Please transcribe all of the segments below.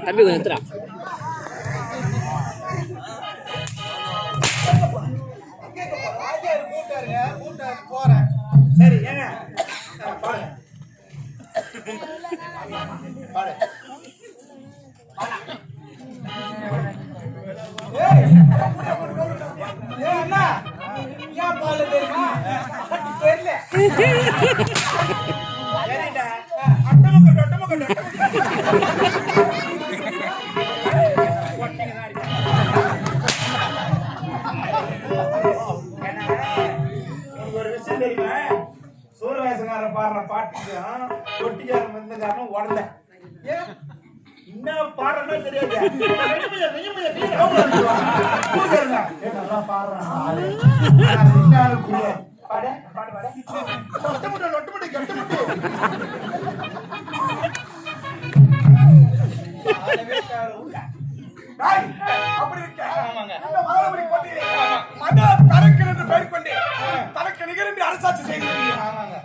தம்பி கொஞ்சம் எடுத்துடா. போறேன். சரி ஏங்க பாருங்க பாரு. என்ன ஏன் பால் தெரியுமா? தெரியல. சரிடா. அட்டமுக்க ஒரு விஷயம் தெரியுமா? சூரவேசனாரன் பாடுற பாட்டுக்கும் கொட்டிக்காரன் வந்த காரணம் உடல. ஏன் என்ன பாடுறா தெரியாது. அப்படி இருக்க தனக்கு நிகர் என்று அரசாட்சி செய்து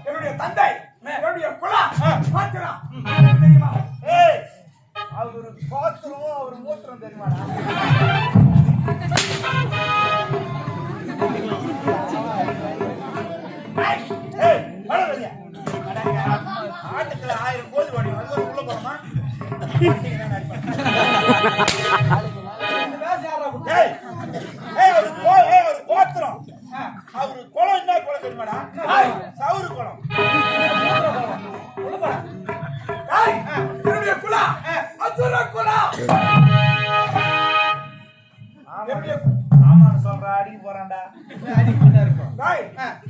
என்னுடைய தந்தை என்னுடைய குலா தெரியுமா? அவர் பாத்திரம் அவர் மூத்திரம் தெரியுமாடா? ஆட்டுக்குள்ள 1000 கோழி வாடி வந்து உள்ள போறோமா? கோத்திரம் அவரு குளம் என்ன குளம் தெரியுமாடா? சவுறு குளம். என்னுடைய குலா அசுர குலா. ஆமா சொல்ற அடிக்க போறான்டா.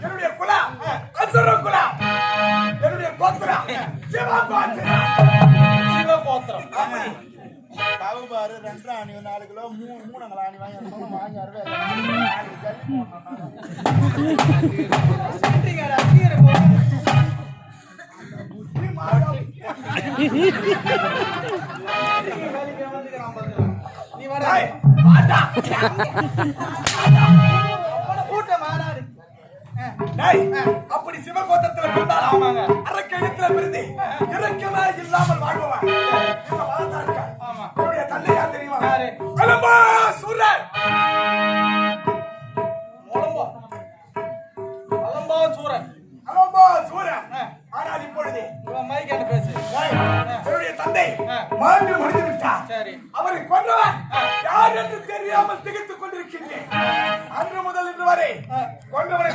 என்னுடைய குலா அசுர குலா. என்னுடைய கோத்திரம் சிவகோத்திரம். சிவகோத்திரம். பாரு 2 ஆணி 4 கிலோ 3 ஆணி வாங்கி அப்படி சிவகோத்திரத்தில் பிறந்தால் அரக்கணத்துல பிறந்து இறக்கமே இல்லாமல் வாழ்பவன் என்னுடைய தந்தை யார் தெரியுமா? அலம்பாசூரன். அலம்பாசூரன். ஆனால் இப்பொழுது என்னுடைய தந்தை மாண்டு முடிந்து விட்டார். அவரை கொன்றவன் யார் என்று தெரியாமல் திகைத்துக் கொண்டிருக்கின்றேன். அன்று முதல் இன்று வரை கொன்றவனை